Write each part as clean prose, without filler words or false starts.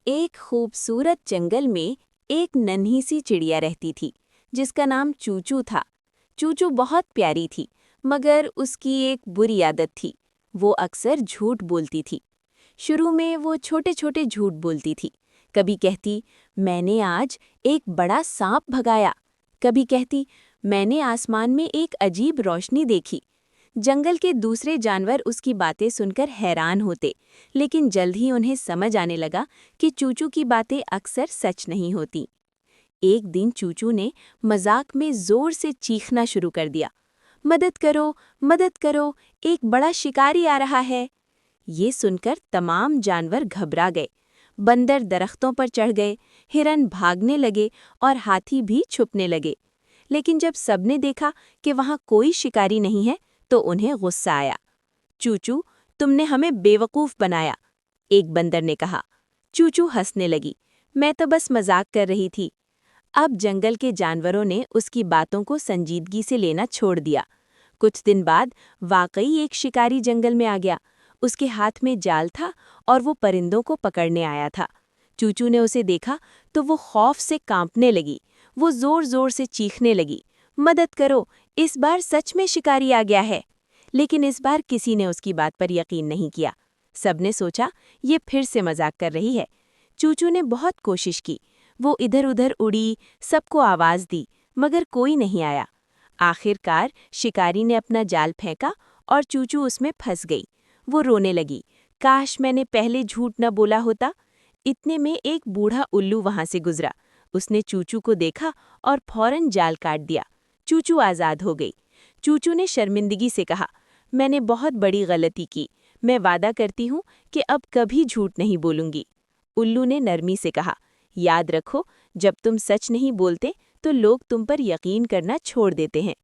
एक खूबसूरत जंगल में एक नन्ही सी चिड़िया रहती थी जिसका नाम चूचू था। चूचू बहुत प्यारी थी, मगर उसकी एक बुरी आदत थी। वो अक्सर झूठ बोलती थी। शुरू में वो छोटे छोटे झूठ बोलती थी। कभी कहती, मैंने आज एक बड़ा सांप भगाया। कभी कहती, मैंने आसमान में एक अजीब रोशनी देखी। जंगल के दूसरे जानवर उसकी बातें सुनकर हैरान होते, लेकिन जल्द ही उन्हें समझ आने लगा कि चूचू की बातें अक्सर सच नहीं होती। एक दिन चूचू ने मजाक में जोर से चीखना शुरू कर दिया, मदद करो, मदद करो, एक बड़ा शिकारी आ रहा है। ये सुनकर तमाम जानवर घबरा गए। बंदर दरख्तों पर चढ़ गए, हिरन भागने लगे और हाथी भी छुपने लगे। लेकिन जब सबने देखा कि वहां कोई शिकारी नहीं है, तो उन्हें गुस्सा आया। चूचू, तुमने हमें बेवकूफ़ बनाया, एक बंदर ने कहा। चूचू हंसने लगी, मैं तो बस मजाक कर रही थी। अब जंगल के जानवरों ने उसकी बातों को संजीदगी से लेना छोड़ दिया। कुछ दिन बाद वाकई एक शिकारी जंगल में आ गया। उसके हाथ में जाल था और वो परिंदों को पकड़ने आया था। चूचू ने उसे देखा तो वो खौफ से कांपने लगी। वो जोर जोर से चीखने लगी, मदद करो, इस बार सच में शिकारी आ गया है। लेकिन इस बार किसी ने उसकी बात पर यकीन नहीं किया। सबने सोचा, ये फिर से मजाक कर रही है। चूचू ने बहुत कोशिश की। वो इधर उधर उड़ी, सबको आवाज दी, मगर कोई नहीं आया। आखिरकार शिकारी ने अपना जाल फेंका और चूचू उसमें फंस गई। वो रोने लगी, काश मैंने पहले झूठ न बोला होता। इतने में एक बूढ़ा उल्लू वहां से गुजरा। उसने चूचू को देखा और फौरन जाल काट दिया। चूचू आजाद हो गई। चूचू ने शर्मिंदगी से कहा, मैंने बहुत बड़ी गलती की। मैं वादा करती हूँ कि अब कभी झूठ नहीं बोलूंगी। उल्लू ने नरमी से कहा, याद रखो, जब तुम सच नहीं बोलते तो लोग तुम पर यकीन करना छोड़ देते हैं।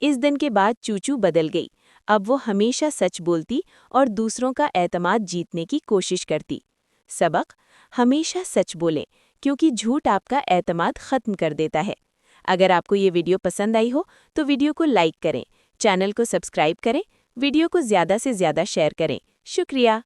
इस दिन के बाद चूचू बदल गई। अब वो हमेशा सच बोलती और दूसरों का एतमाद जीतने की कोशिश करती। सबक: हमेशा सच बोलें, क्योंकि झूठ आपका एतमाद खत्म कर देता है। अगर आपको ये वीडियो पसंद आई हो तो वीडियो को लाइक करें, चैनल को सब्सक्राइब करें, वीडियो को ज़्यादा से ज़्यादा शेयर करें। शुक्रिया।